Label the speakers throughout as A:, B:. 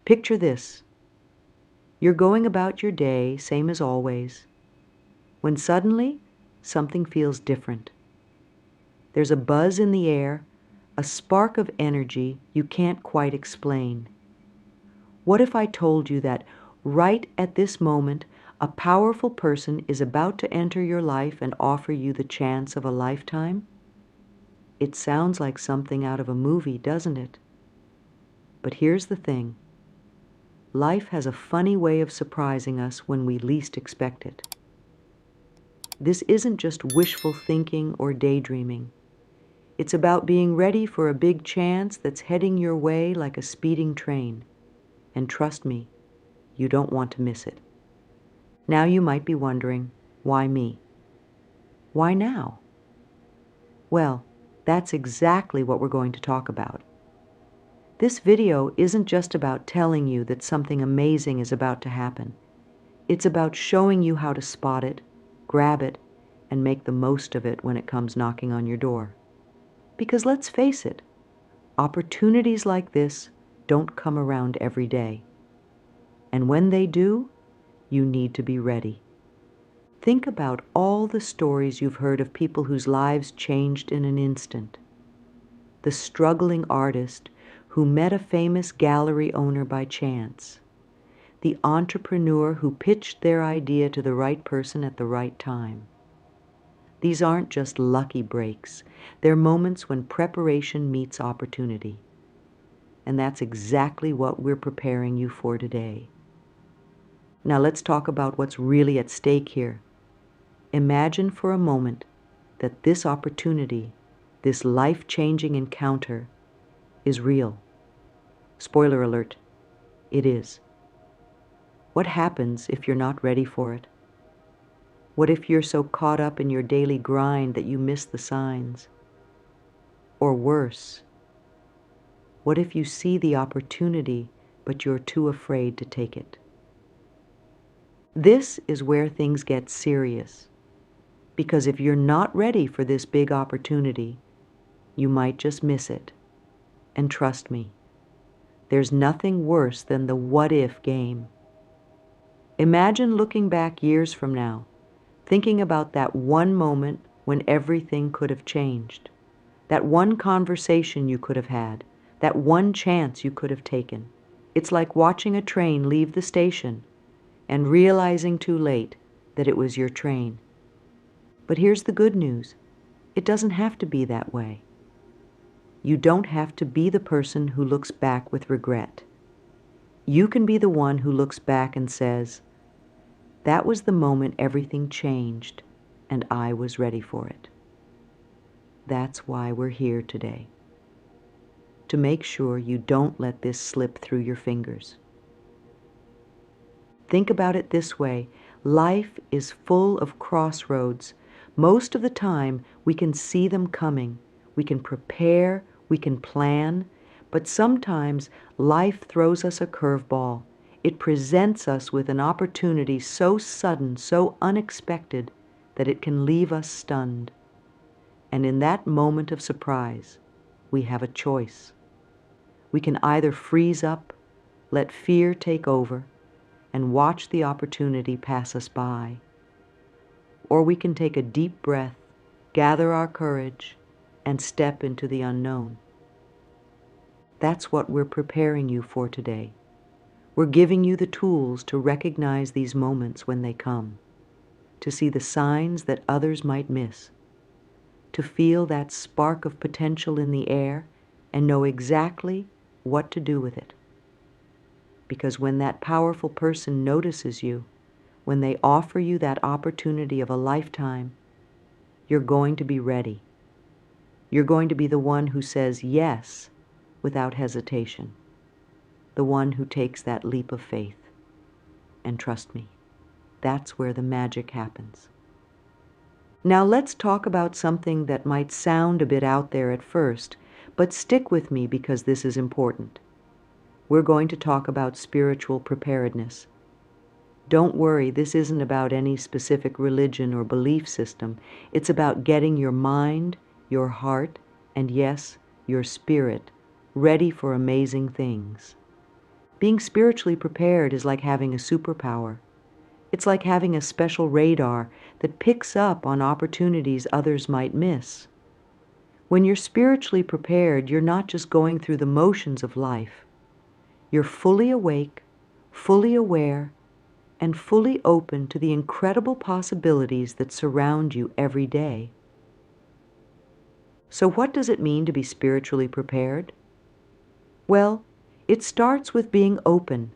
A: Picture this. You're going about your day, same as always, when suddenly something feels different. There's a buzz in the air, a spark of energy you can't quite explain. What if I told you that right at this moment, a powerful person is about to enter your life and offer you the chance of a lifetime? It sounds like something out of a movie, doesn't it? But here's the thing. Life has a funny way of surprising us when we least expect it. This isn't just wishful thinking or daydreaming. It's about being ready for a big chance that's heading your way like a speeding train. And trust me, you don't want to miss it. Now you might be wondering, why me? Why now? Well, that's exactly what we're going to talk about. This video isn't just about telling you that something amazing is about to happen. It's about showing you how to spot it, grab it, and make the most of it when it comes knocking on your door. Because let's face it, opportunities like this don't come around every day. And when they do, you need to be ready. Think about all the stories you've heard of people whose lives changed in an instant. The struggling artist who met a famous gallery owner by chance. The entrepreneur who pitched their idea to the right person at the right time. These aren't just lucky breaks. They're moments when preparation meets opportunity. And that's exactly what we're preparing you for today. Now let's talk about what's really at stake here. Imagine for a moment that this opportunity, this life-changing encounter, is real. Spoiler alert, it is. What happens if you're not ready for it? What if you're so caught up in your daily grind that you miss the signs? Or worse, what if you see the opportunity but you're too afraid to take it? This is where things get serious. Because if you're not ready for this big opportunity, you might just miss it. And trust me, there's nothing worse than the what-if game. Imagine looking back years from now, thinking about that one moment when everything could have changed, that one conversation you could have had, that one chance you could have taken. It's like watching a train leave the station and realizing too late that it was your train. But here's the good news. It doesn't have to be that way. You don't have to be the person who looks back with regret. You can be the one who looks back and says, that was the moment everything changed, and I was ready for it. That's why we're here today. To make sure you don't let this slip through your fingers. Think about it this way. Life is full of crossroads. Most of the time, we can see them coming. We can prepare, we can plan, but sometimes life throws us a curveball. It presents us with an opportunity so sudden, so unexpected, that it can leave us stunned. And in that moment of surprise, we have a choice. We can either freeze up, let fear take over, and watch the opportunity pass us by. Or we can take a deep breath, gather our courage, and step into the unknown. That's what we're preparing you for today. We're giving you the tools to recognize these moments when they come, to see the signs that others might miss, to feel that spark of potential in the air and know exactly what to do with it. Because when that powerful person notices you, when they offer you that opportunity of a lifetime, you're going to be ready. You're going to be the one who says yes without hesitation, the one who takes that leap of faith. And trust me, that's where the magic happens. Now let's talk about something that might sound a bit out there at first, but stick with me because this is important. We're going to talk about spiritual preparedness. Don't worry, this isn't about any specific religion or belief system. It's about getting your mind, your heart, and yes, your spirit ready for amazing things. Being spiritually prepared is like having a superpower. It's like having a special radar that picks up on opportunities others might miss. When you're spiritually prepared, you're not just going through the motions of life. You're fully awake, fully aware, and fully open to the incredible possibilities that surround you every day. So what does it mean to be spiritually prepared? Well, it starts with being open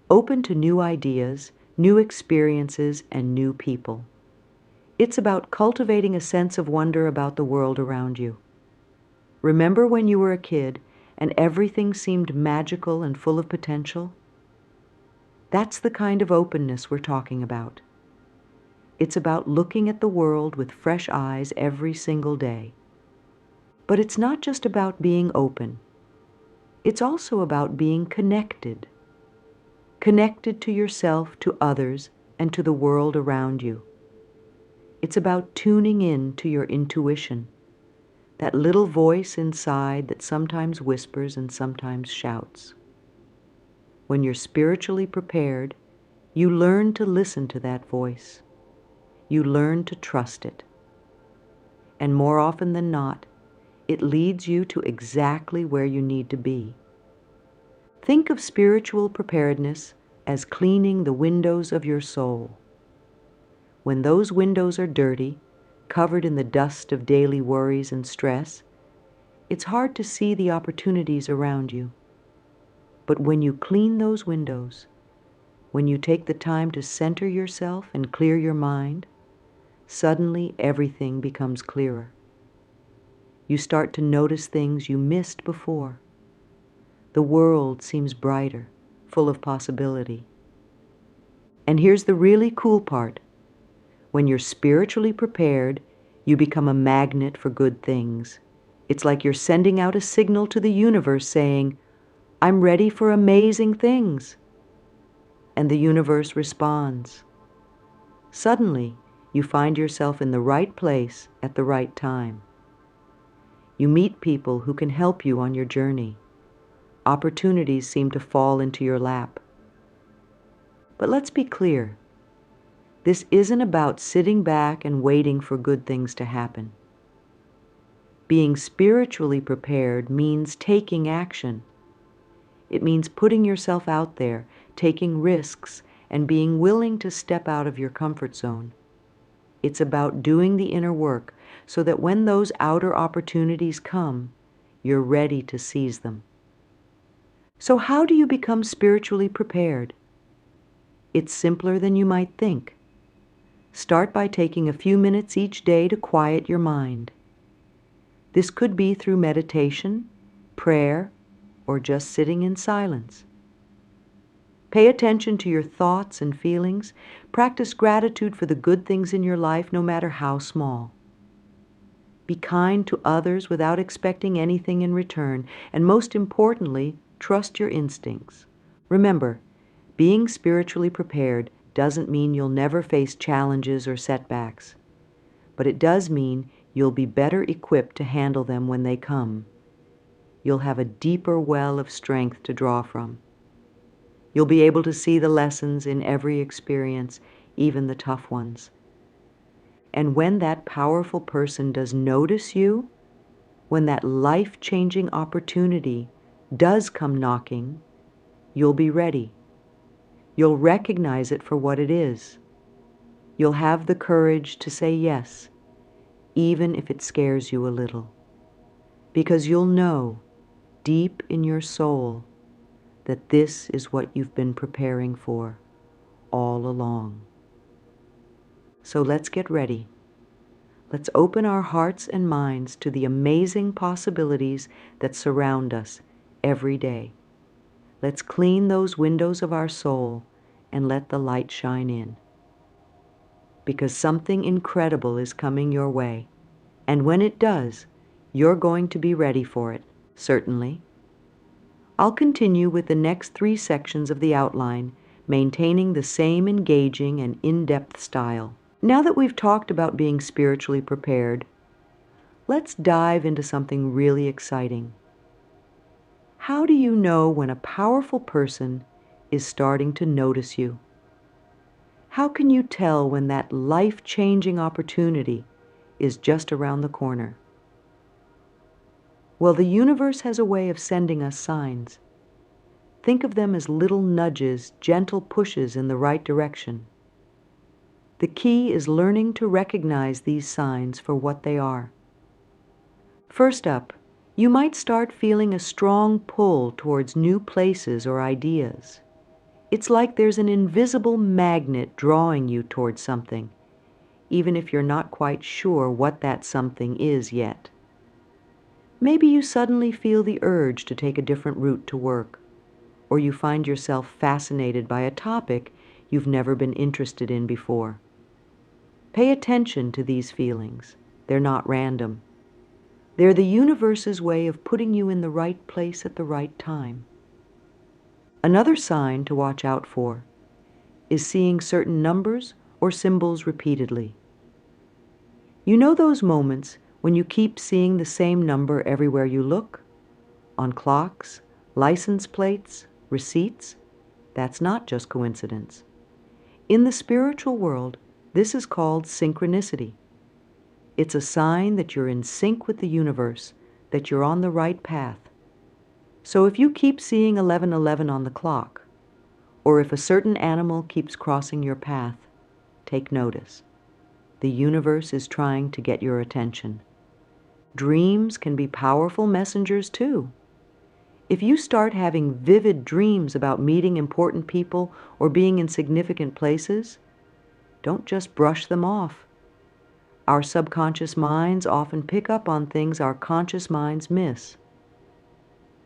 A: to new ideas, new experiences, and new people. It's about cultivating a sense of wonder about the world around you. Remember when you were a kid and everything seemed magical and full of potential? That's the kind of openness we're talking about. It's about looking at the world with fresh eyes every single day. But it's not just about being open. It's also about being connected. Connected to yourself, to others, and to the world around you. It's about tuning in to your intuition, that little voice inside that sometimes whispers and sometimes shouts. When you're spiritually prepared, you learn to listen to that voice. You learn to trust it. And more often than not, it leads you to exactly where you need to be. Think of spiritual preparedness as cleaning the windows of your soul. When those windows are dirty, covered in the dust of daily worries and stress, it's hard to see the opportunities around you. But when you clean those windows, when you take the time to center yourself and clear your mind, suddenly everything becomes clearer. You start to notice things you missed before. The world seems brighter, full of possibility. And here's the really cool part. When you're spiritually prepared, you become a magnet for good things. It's like you're sending out a signal to the universe saying, "I'm ready for amazing things." And the universe responds. Suddenly, you find yourself in the right place at the right time. You meet people who can help you on your journey. Opportunities seem to fall into your lap. But let's be clear. This isn't about sitting back and waiting for good things to happen. Being spiritually prepared means taking action. It means putting yourself out there, taking risks, and being willing to step out of your comfort zone. It's about doing the inner work so that when those outer opportunities come, you're ready to seize them. So how do you become spiritually prepared? It's simpler than you might think. Start by taking a few minutes each day to quiet your mind. This could be through meditation, prayer, or just sitting in silence. Pay attention to your thoughts and feelings. Practice gratitude for the good things in your life, no matter how small. Be kind to others without expecting anything in return, and most importantly, trust your instincts. Remember, being spiritually prepared doesn't mean you'll never face challenges or setbacks, but it does mean you'll be better equipped to handle them when they come. You'll have a deeper well of strength to draw from. You'll be able to see the lessons in every experience, even the tough ones. And when that powerful person does notice you, when that life-changing opportunity does come knocking, you'll be ready. You'll recognize it for what it is. You'll have the courage to say yes, even if it scares you a little. Because you'll know, deep in your soul, that this is what you've been preparing for all along. So let's get ready. Let's open our hearts and minds to the amazing possibilities that surround us every day. Let's clean those windows of our soul and let the light shine in. Because something incredible is coming your way. And when it does, you're going to be ready for it, certainly. I'll continue with the next 3 sections of the outline, maintaining the same engaging and in-depth style. Now that we've talked about being spiritually prepared, let's dive into something really exciting. How do you know when a powerful person is starting to notice you? How can you tell when that life-changing opportunity is just around the corner? Well, the universe has a way of sending us signs. Think of them as little nudges, gentle pushes in the right direction. The key is learning to recognize these signs for what they are. First up, you might start feeling a strong pull towards new places or ideas. It's like there's an invisible magnet drawing you towards something, even if you're not quite sure what that something is yet. Maybe you suddenly feel the urge to take a different route to work, or you find yourself fascinated by a topic you've never been interested in before. Pay attention to these feelings. They're not random. They're the universe's way of putting you in the right place at the right time. Another sign to watch out for is seeing certain numbers or symbols repeatedly. You know those moments when you keep seeing the same number everywhere you look? On clocks, license plates, receipts? That's not just coincidence. In the spiritual world, this is called synchronicity. It's a sign that you're in sync with the universe, that you're on the right path. So if you keep seeing 11:11 on the clock, or if a certain animal keeps crossing your path, take notice. The universe is trying to get your attention. Dreams can be powerful messengers too. If you start having vivid dreams about meeting important people or being in significant places, don't just brush them off. Our subconscious minds often pick up on things our conscious minds miss.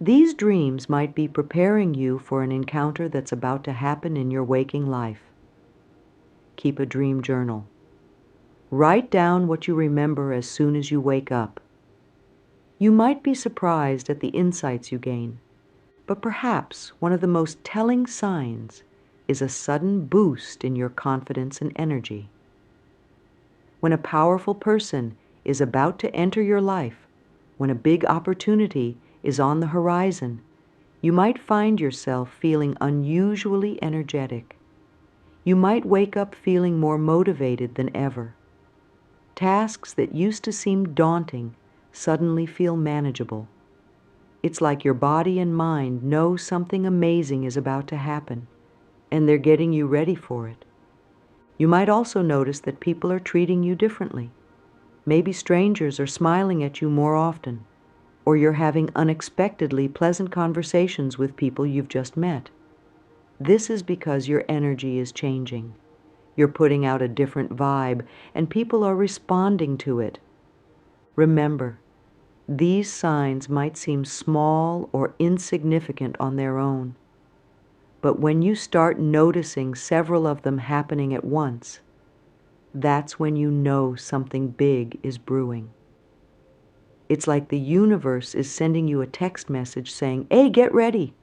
A: These dreams might be preparing you for an encounter that's about to happen in your waking life. Keep a dream journal. Write down what you remember as soon as you wake up. You might be surprised at the insights you gain, but perhaps one of the most telling signs is a sudden boost in your confidence and energy. When a powerful person is about to enter your life, when a big opportunity is on the horizon, you might find yourself feeling unusually energetic. You might wake up feeling more motivated than ever. Tasks that used to seem daunting suddenly feel manageable. It's like your body and mind know something amazing is about to happen, and they're getting you ready for it. You might also notice that people are treating you differently. Maybe strangers are smiling at you more often, or you're having unexpectedly pleasant conversations with people you've just met. This is because your energy is changing. You're putting out a different vibe, and people are responding to it. Remember, these signs might seem small or insignificant on their own, but when you start noticing several of them happening at once, that's when you know something big is brewing. It's like the universe is sending you a text message saying, "Hey, get ready."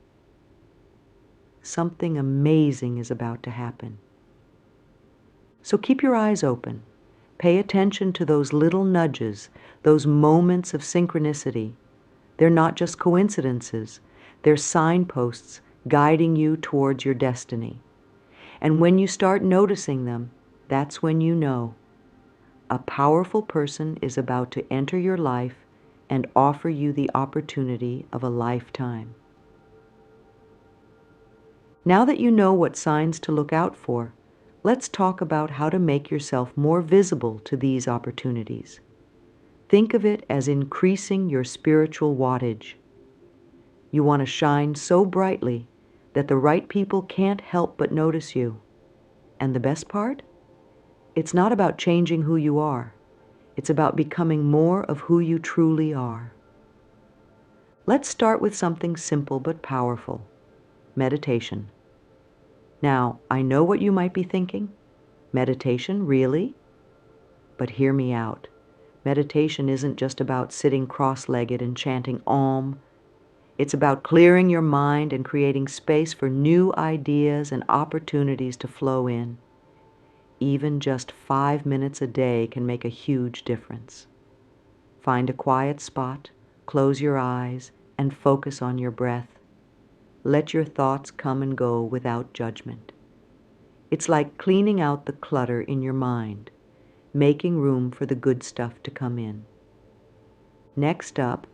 A: Something amazing is about to happen. So keep your eyes open. Pay attention to those little nudges, those moments of synchronicity. They're not just coincidences. They're signposts guiding you towards your destiny. And when you start noticing them, that's when you know a powerful person is about to enter your life and offer you the opportunity of a lifetime. Now that you know what signs to look out for, let's talk about how to make yourself more visible to these opportunities. Think of it as increasing your spiritual wattage. You want to shine so brightly that the right people can't help but notice you. And the best part? It's not about changing who you are. It's about becoming more of who you truly are. Let's start with something simple but powerful: meditation. Now, I know what you might be thinking. Meditation, really? But hear me out. Meditation isn't just about sitting cross-legged and chanting Om. It's about clearing your mind and creating space for new ideas and opportunities to flow in. Even just 5 minutes a day can make a huge difference. Find a quiet spot, close your eyes, and focus on your breath. Let your thoughts come and go without judgment. It's like cleaning out the clutter in your mind, making room for the good stuff to come in. Next up,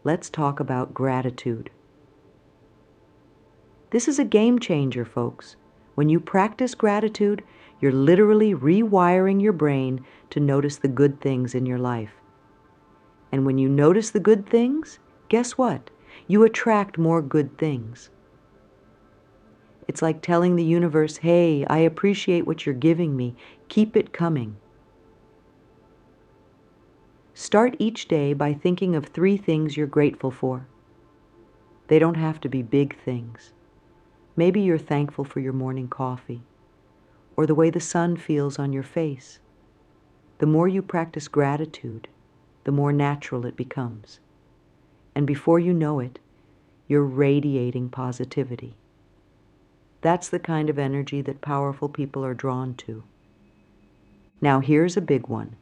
A: let's talk about gratitude. This is a game changer, folks. When you practice gratitude, you're literally rewiring your brain to notice the good things in your life. And when you notice the good things, guess what? You attract more good things. It's like telling the universe, hey, I appreciate what you're giving me. Keep it coming. Start each day by thinking of 3 things you're grateful for. They don't have to be big things. Maybe you're thankful for your morning coffee, or the way the sun feels on your face. The more you practice gratitude, the more natural it becomes. And before you know it, you're radiating positivity. That's the kind of energy that powerful people are drawn to. Now here's a big one.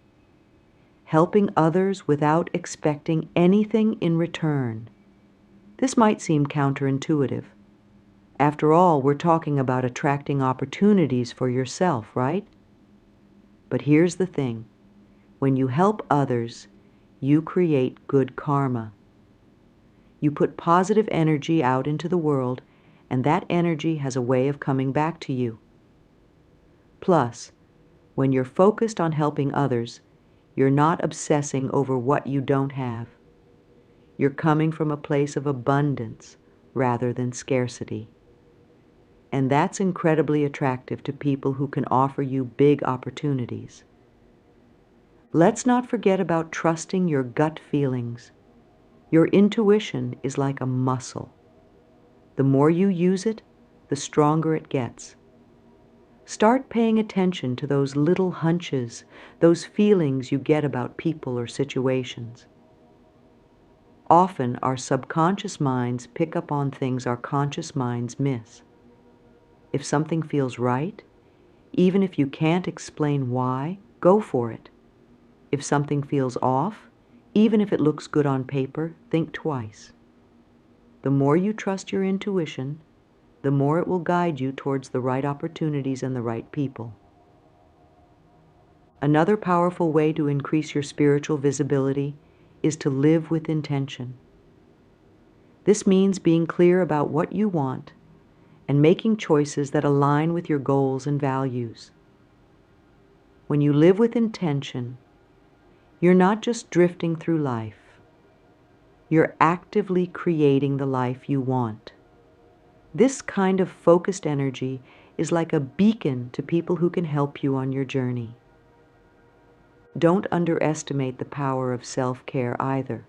A: Helping others without expecting anything in return. This might seem counterintuitive. After all, we're talking about attracting opportunities for yourself, right? But here's the thing. When you help others, you create good karma. You put positive energy out into the world, and that energy has a way of coming back to you. Plus, when you're focused on helping others, you're not obsessing over what you don't have. You're coming from a place of abundance rather than scarcity. And that's incredibly attractive to people who can offer you big opportunities. Let's not forget about trusting your gut feelings. Your intuition is like a muscle. The more you use it, the stronger it gets. Start paying attention to those little hunches, those feelings you get about people or situations. Often our subconscious minds pick up on things our conscious minds miss. If something feels right, even if you can't explain why, go for it. If something feels off, even if it looks good on paper, think twice. The more you trust your intuition, the more it will guide you towards the right opportunities and the right people. Another powerful way to increase your spiritual visibility is to live with intention. This means being clear about what you want and making choices that align with your goals and values. When you live with intention, you're not just drifting through life. You're actively creating the life you want. This kind of focused energy is like a beacon to people who can help you on your journey. Don't underestimate the power of self-care either.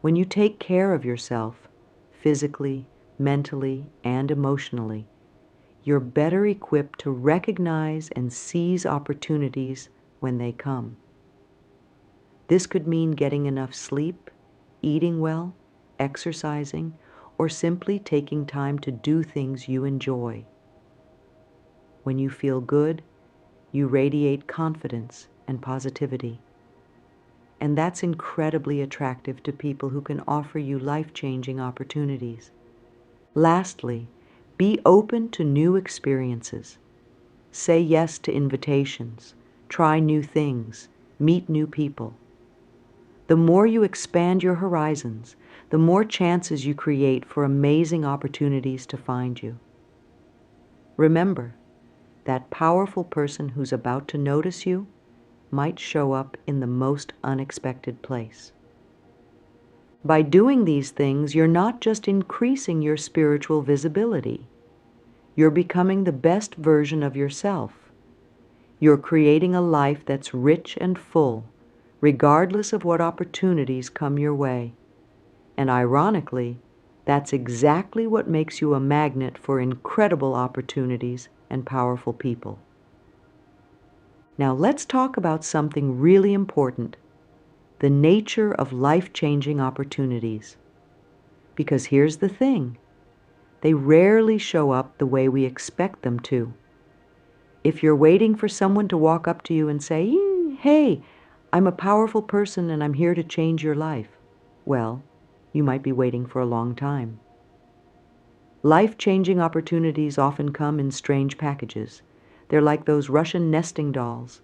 A: When you take care of yourself, physically, mentally, and emotionally, you're better equipped to recognize and seize opportunities when they come. This could mean getting enough sleep, eating well, exercising, or simply taking time to do things you enjoy. When you feel good, you radiate confidence and positivity. And that's incredibly attractive to people who can offer you life-changing opportunities. Lastly, be open to new experiences. Say yes to invitations, try new things, meet new people. The more you expand your horizons, the more chances you create for amazing opportunities to find you. Remember, that powerful person who's about to notice you might show up in the most unexpected place. By doing these things, you're not just increasing your spiritual visibility. You're becoming the best version of yourself. You're creating a life that's rich and full, regardless of what opportunities come your way. And ironically, that's exactly what makes you a magnet for incredible opportunities and powerful people. Now let's talk about something really important, the nature of life-changing opportunities. Because here's the thing, they rarely show up the way we expect them to. If you're waiting for someone to walk up to you and say, hey, I'm a powerful person and I'm here to change your life, well, you might be waiting for a long time. Life-changing opportunities often come in strange packages. They're like those Russian nesting dolls.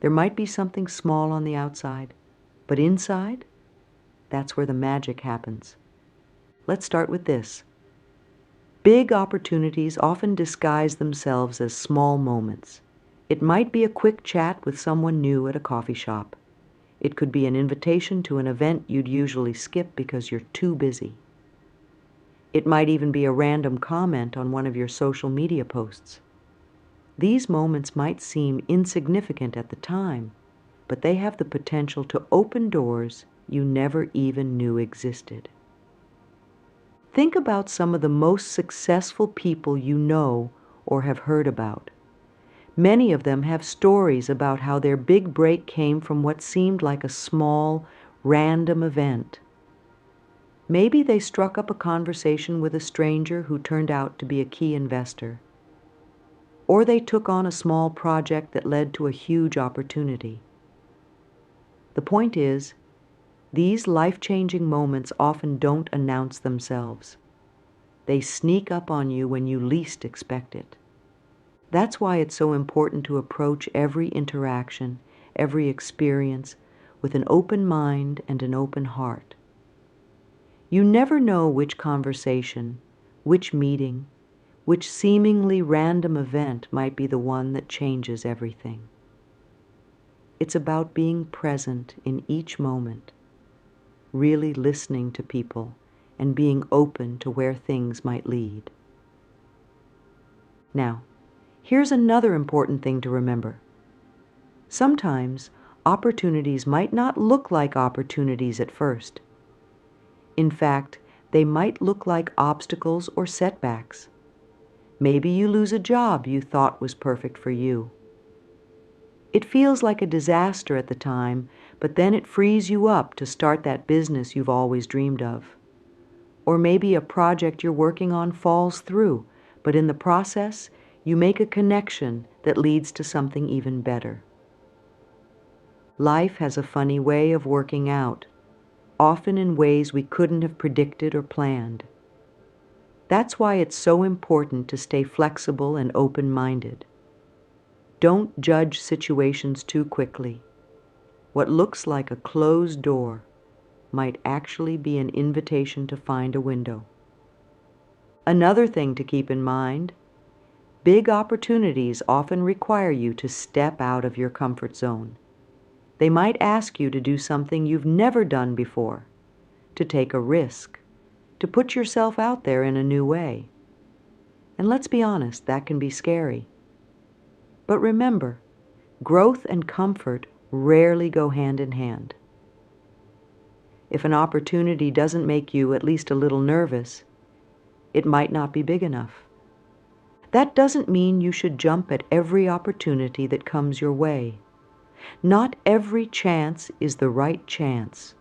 A: There might be something small on the outside, but inside, that's where the magic happens. Let's start with this. Big opportunities often disguise themselves as small moments. It might be a quick chat with someone new at a coffee shop. It could be an invitation to an event you'd usually skip because you're too busy. It might even be a random comment on one of your social media posts. These moments might seem insignificant at the time, but they have the potential to open doors you never even knew existed. Think about some of the most successful people you know or have heard about. Many of them have stories about how their big break came from what seemed like a small, random event. Maybe they struck up a conversation with a stranger who turned out to be a key investor. Or they took on a small project that led to a huge opportunity. The point is, these life-changing moments often don't announce themselves. They sneak up on you when you least expect it. That's why it's so important to approach every interaction, every experience, with an open mind and an open heart. You never know which conversation, which meeting, which seemingly random event might be the one that changes everything. It's about being present in each moment, really listening to people, and being open to where things might lead. Now, here's another important thing to remember. Sometimes, opportunities might not look like opportunities at first. In fact, they might look like obstacles or setbacks. Maybe you lose a job you thought was perfect for you. It feels like a disaster at the time, but then it frees you up to start that business you've always dreamed of. Or maybe a project you're working on falls through, but in the process, you make a connection that leads to something even better. Life has a funny way of working out, often in ways we couldn't have predicted or planned. That's why it's so important to stay flexible and open-minded. Don't judge situations too quickly. What looks like a closed door might actually be an invitation to find a window. Another thing to keep in mind, big opportunities often require you to step out of your comfort zone. They might ask you to do something you've never done before, to take a risk, to put yourself out there in a new way. And let's be honest, that can be scary. But remember, growth and comfort rarely go hand in hand. If an opportunity doesn't make you at least a little nervous, it might not be big enough. That doesn't mean you should jump at every opportunity that comes your way. Not every chance is the right chance.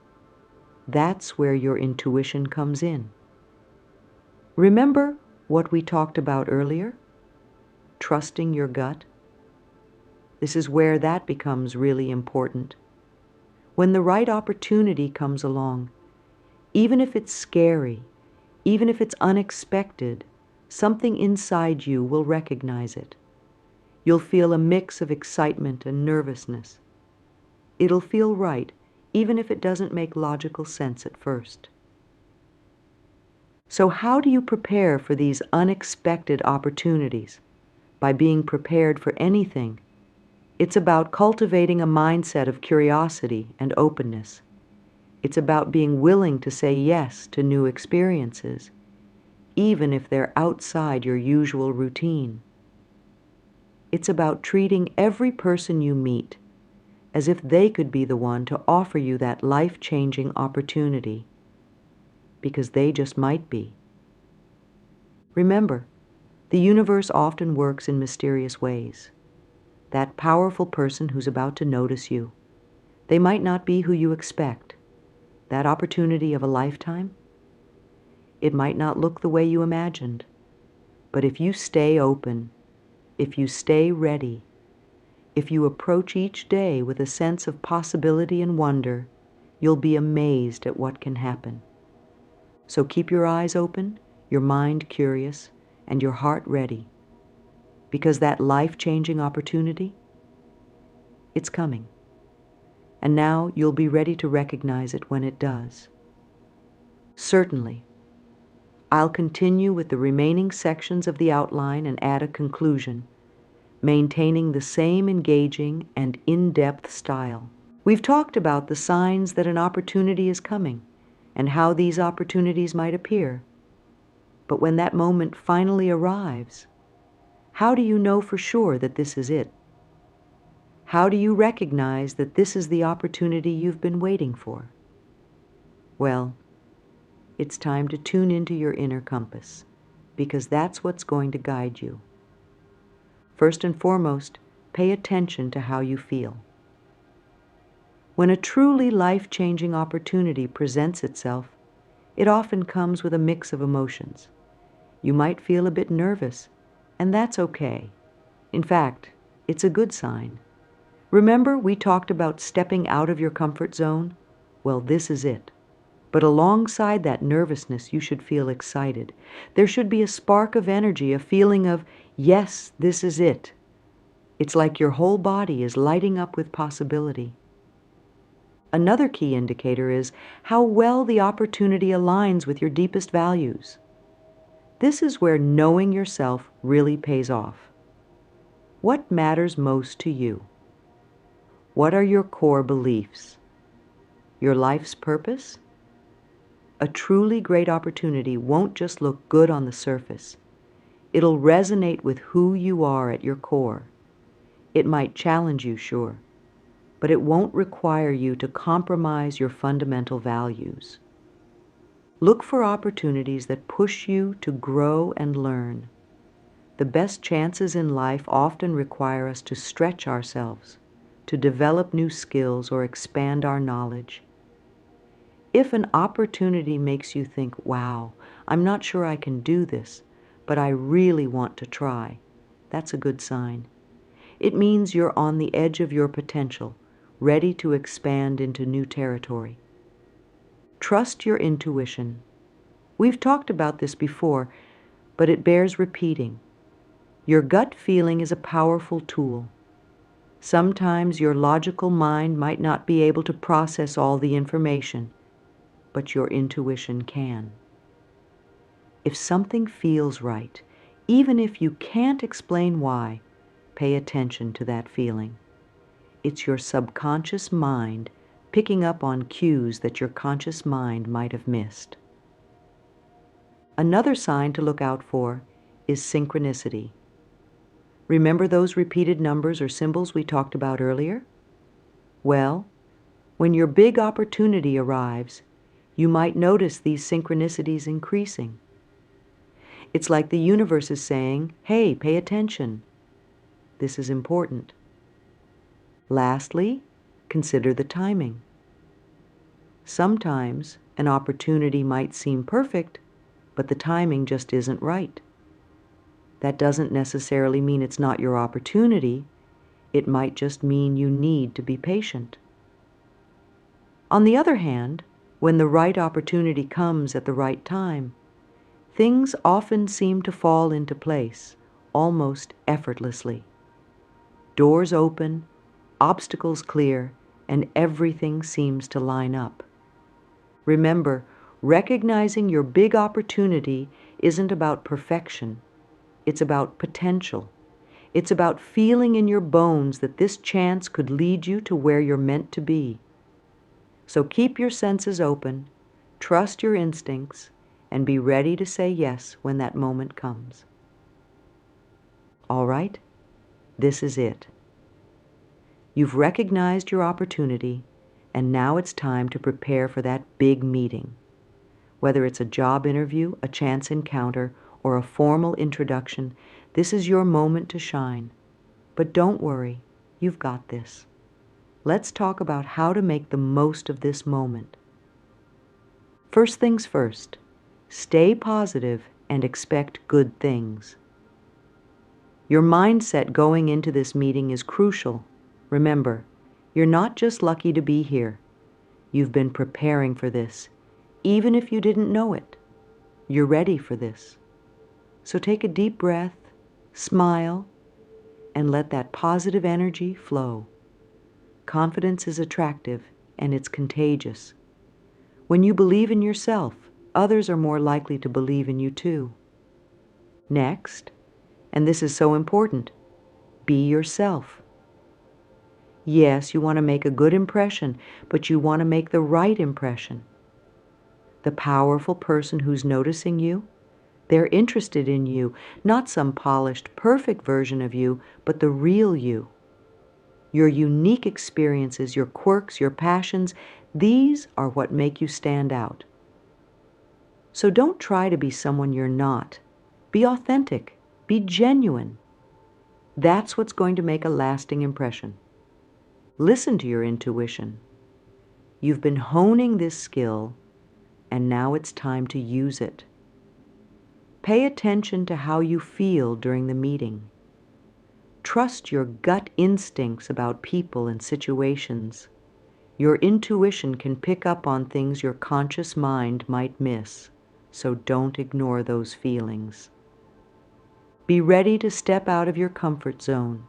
A: That's where your intuition comes in. Remember what we talked about earlier? Trusting your gut? This is where that becomes really important. When the right opportunity comes along, even if it's scary, even if it's unexpected, something inside you will recognize it. You'll feel a mix of excitement and nervousness. It'll feel right, even if it doesn't make logical sense at first. So how do you prepare for these unexpected opportunities? By being prepared for anything. It's about cultivating a mindset of curiosity and openness. It's about being willing to say yes to new experiences, even if they're outside your usual routine. It's about treating every person you meet as if they could be the one to offer you that life-changing opportunity, because they just might be. Remember, the universe often works in mysterious ways. That powerful person who's about to notice you, they might not be who you expect. That opportunity of a lifetime, it might not look the way you imagined. But if you stay open, if you stay ready, if you approach each day with a sense of possibility and wonder, you'll be amazed at what can happen. So keep your eyes open, your mind curious, and your heart ready. Because that life-changing opportunity, it's coming. And now you'll be ready to recognize it when it does. Certainly, I'll continue with the remaining sections of the outline and add a conclusion, maintaining the same engaging and in-depth style. We've talked about the signs that an opportunity is coming and how these opportunities might appear. But when that moment finally arrives, how do you know for sure that this is it? How do you recognize that this is the opportunity you've been waiting for? Well, it's time to tune into your inner compass, because that's what's going to guide you. First and foremost, pay attention to how you feel. When a truly life-changing opportunity presents itself, it often comes with a mix of emotions. You might feel a bit nervous, and that's okay. In fact, it's a good sign. Remember, we talked about stepping out of your comfort zone? Well, this is it. But alongside that nervousness, you should feel excited. There should be a spark of energy, a feeling of, yes, this is it. It's like your whole body is lighting up with possibility. Another key indicator is how well the opportunity aligns with your deepest values. This is where knowing yourself really pays off. What matters most to you? What are your core beliefs? Your life's purpose? A truly great opportunity won't just look good on the surface. It'll resonate with who you are at your core. It might challenge you, sure, but it won't require you to compromise your fundamental values. Look for opportunities that push you to grow and learn. The best chances in life often require us to stretch ourselves, to develop new skills or expand our knowledge. If an opportunity makes you think, wow, I'm not sure I can do this, but I really want to try, that's a good sign. It means you're on the edge of your potential, ready to expand into new territory. Trust your intuition. We've talked about this before, but it bears repeating. Your gut feeling is a powerful tool. Sometimes your logical mind might not be able to process all the information, but your intuition can. If something feels right, even if you can't explain why, pay attention to that feeling. It's your subconscious mind picking up on cues that your conscious mind might have missed. Another sign to look out for is synchronicity. Remember those repeated numbers or symbols we talked about earlier? Well, when your big opportunity arrives, you might notice these synchronicities increasing. It's like the universe is saying, hey, pay attention. This is important. Lastly, consider the timing. Sometimes an opportunity might seem perfect, but the timing just isn't right. That doesn't necessarily mean it's not your opportunity. It might just mean you need to be patient. On the other hand, when the right opportunity comes at the right time, things often seem to fall into place, almost effortlessly. Doors open, obstacles clear, and everything seems to line up. Remember, recognizing your big opportunity isn't about perfection. It's about potential. It's about feeling in your bones that this chance could lead you to where you're meant to be. So keep your senses open, trust your instincts, and be ready to say yes when that moment comes. All right, this is it. You've recognized your opportunity, and now it's time to prepare for that big meeting. Whether it's a job interview, a chance encounter, or a formal introduction, this is your moment to shine. But don't worry, you've got this. Let's talk about how to make the most of this moment. First things first, stay positive and expect good things. Your mindset going into this meeting is crucial. Remember, you're not just lucky to be here. You've been preparing for this, even if you didn't know it. You're ready for this. So take a deep breath, smile, and let that positive energy flow. Confidence is attractive and it's contagious. When you believe in yourself, others are more likely to believe in you too. Next, and this is so important, be yourself. Yes, you want to make a good impression, but you want to make the right impression. The powerful person who's noticing you, they're interested in you, not some polished, perfect version of you, but the real you. Your unique experiences, your quirks, your passions, these are what make you stand out. So don't try to be someone you're not. Be authentic. Be genuine. That's what's going to make a lasting impression. Listen to your intuition. You've been honing this skill, and now it's time to use it. Pay attention to how you feel during the meeting. Trust your gut instincts about people and situations. Your intuition can pick up on things your conscious mind might miss, so don't ignore those feelings. Be ready to step out of your comfort zone.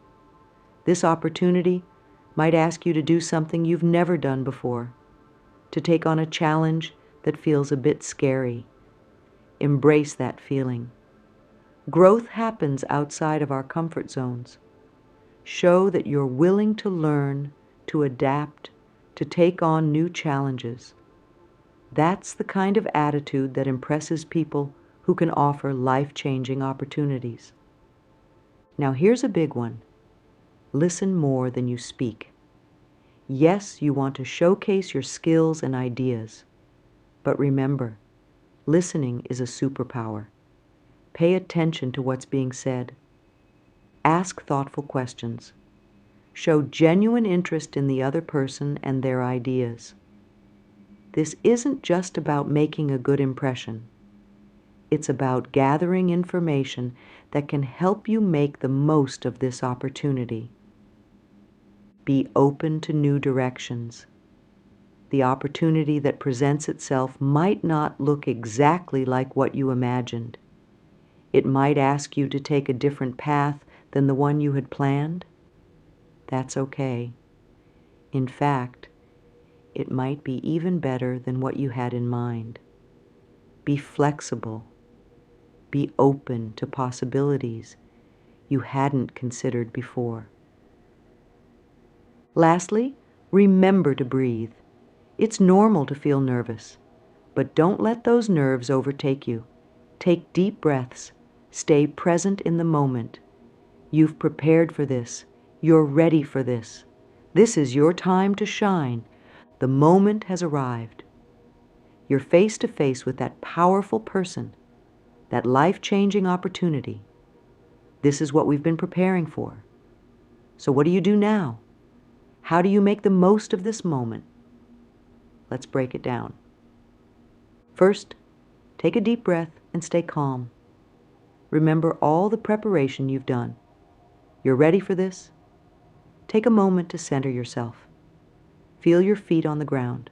A: This opportunity might ask you to do something you've never done before, to take on a challenge that feels a bit scary. Embrace that feeling. Growth happens outside of our comfort zones. Show that you're willing to learn, to adapt, to take on new challenges. That's the kind of attitude that impresses people who can offer life-changing opportunities. Now here's a big one. Listen more than you speak. Yes, you want to showcase your skills and ideas. But remember, listening is a superpower. Pay attention to what's being said. Ask thoughtful questions. Show genuine interest in the other person and their ideas. This isn't just about making a good impression. It's about gathering information that can help you make the most of this opportunity. Be open to new directions. The opportunity that presents itself might not look exactly like what you imagined. It might ask you to take a different path than the one you had planned. That's okay. In fact, it might be even better than what you had in mind. Be flexible. Be open to possibilities you hadn't considered before. Lastly, remember to breathe. It's normal to feel nervous, but don't let those nerves overtake you. Take deep breaths. Stay present in the moment. You've prepared for this. You're ready for this. This is your time to shine. The moment has arrived. You're face to face with that powerful person, that life-changing opportunity. This is what we've been preparing for. So what do you do now? How do you make the most of this moment? Let's break it down. First, take a deep breath and stay calm. Remember all the preparation you've done. You're ready for this? Take a moment to center yourself. Feel your feet on the ground.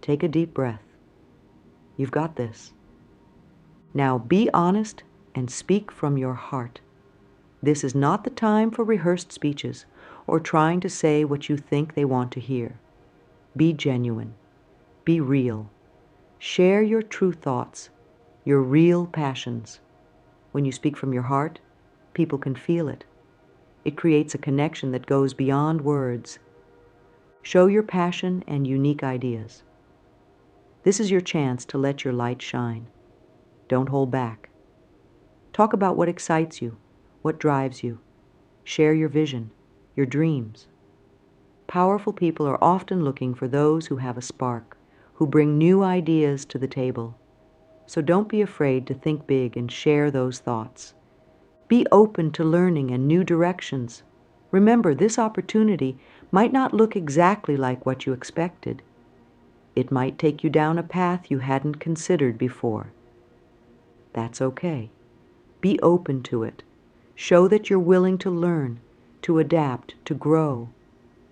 A: Take a deep breath. You've got this. Now be honest and speak from your heart. This is not the time for rehearsed speeches or trying to say what you think they want to hear. Be genuine. Be real. Share your true thoughts, your real passions. When you speak from your heart, people can feel it. It creates a connection that goes beyond words. Show your passion and unique ideas. This is your chance to let your light shine. Don't hold back. Talk about what excites you, what drives you. Share your vision, your dreams. Powerful people are often looking for those who have a spark, who bring new ideas to the table. So don't be afraid to think big and share those thoughts. Be open to learning and new directions. Remember, this opportunity might not look exactly like what you expected. It might take you down a path you hadn't considered before. That's okay. Be open to it. Show that you're willing to learn, to adapt, to grow.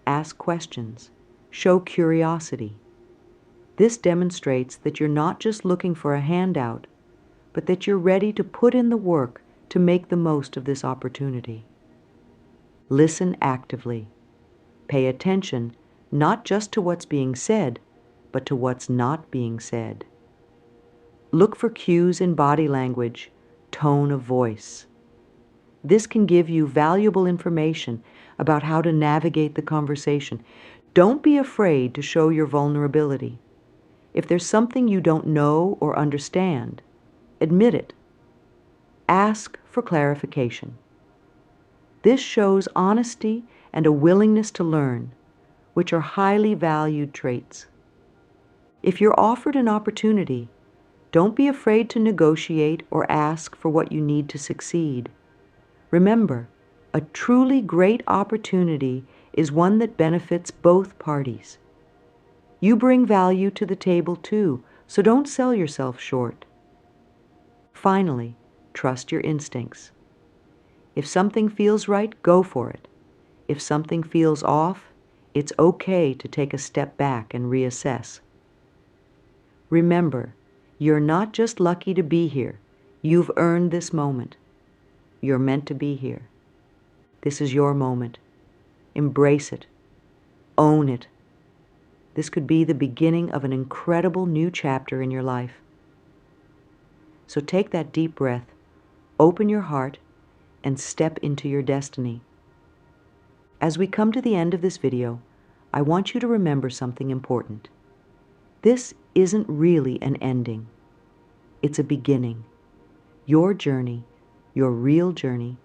A: Ask questions. Show curiosity. This demonstrates that you're not just looking for a handout, but that you're ready to put in the work to make the most of this opportunity. Listen actively. Pay attention not just to what's being said, but to what's not being said. Look for cues in body language, tone of voice. This can give you valuable information about how to navigate the conversation. Don't be afraid to show your vulnerability. If there's something you don't know or understand, admit it. Ask for clarification. This shows honesty and a willingness to learn, which are highly valued traits. If you're offered an opportunity, don't be afraid to negotiate or ask for what you need to succeed. Remember, a truly great opportunity is one that benefits both parties. You bring value to the table too, so don't sell yourself short. Finally, trust your instincts. If something feels right, go for it. If something feels off, it's okay to take a step back and reassess. Remember, you're not just lucky to be here. You've earned this moment. You're meant to be here. This is your moment. Embrace it. Own it. This could be the beginning of an incredible new chapter in your life. So take that deep breath, open your heart, and step into your destiny. As we come to the end of this video, I want you to remember something important. This isn't really an ending. It's a beginning. Your journey, your real journey,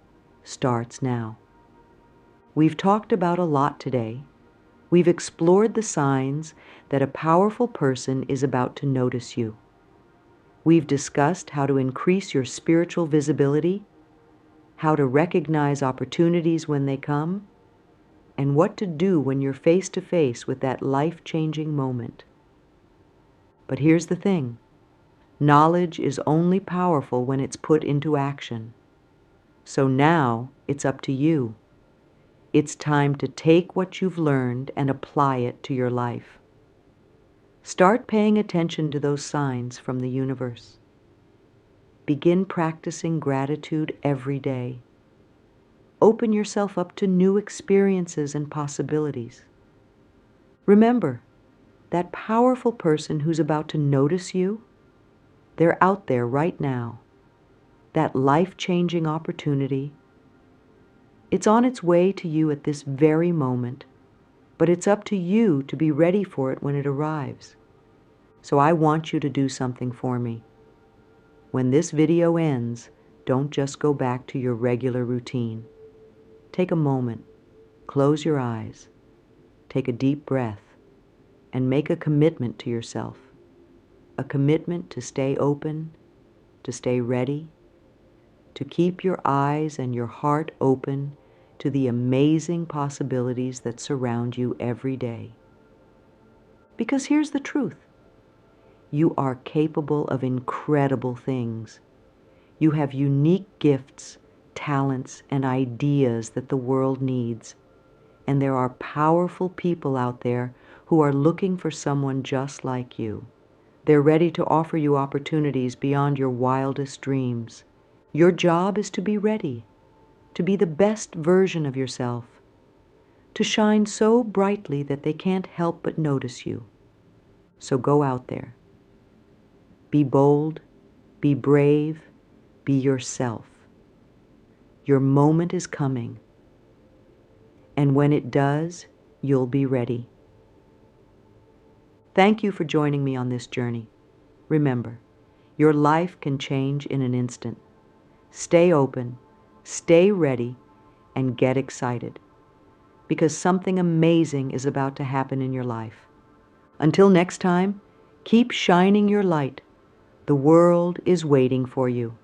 A: starts now. We've talked about a lot today. We've explored the signs that a powerful person is about to notice you. We've discussed how to increase your spiritual visibility, how to recognize opportunities when they come, and what to do when you're face to face with that life-changing moment. But here's the thing. Knowledge is only powerful when it's put into action. So now it's up to you. It's time to take what you've learned and apply it to your life. Start paying attention to those signs from the universe. Begin practicing gratitude every day. Open yourself up to new experiences and possibilities. Remember, that powerful person who's about to notice you, they're out there right now. That life-changing opportunity, it's on its way to you at this very moment, but it's up to you to be ready for it when it arrives. So I want you to do something for me. When this video ends, don't just go back to your regular routine. Take a moment, close your eyes, take a deep breath, and make a commitment to yourself. A commitment to stay open, to stay ready, to keep your eyes and your heart open to the amazing possibilities that surround you every day. Because here's the truth. You are capable of incredible things. You have unique gifts, talents, and ideas that the world needs. And there are powerful people out there who are looking for someone just like you. They're ready to offer you opportunities beyond your wildest dreams. Your job is to be ready, to be the best version of yourself, to shine so brightly that they can't help but notice you. So go out there. Be bold, be brave, be yourself. Your moment is coming. And when it does, you'll be ready. Thank you for joining me on this journey. Remember, your life can change in an instant. Stay open, stay ready, and get excited, because something amazing is about to happen in your life. Until next time, keep shining your light. The world is waiting for you.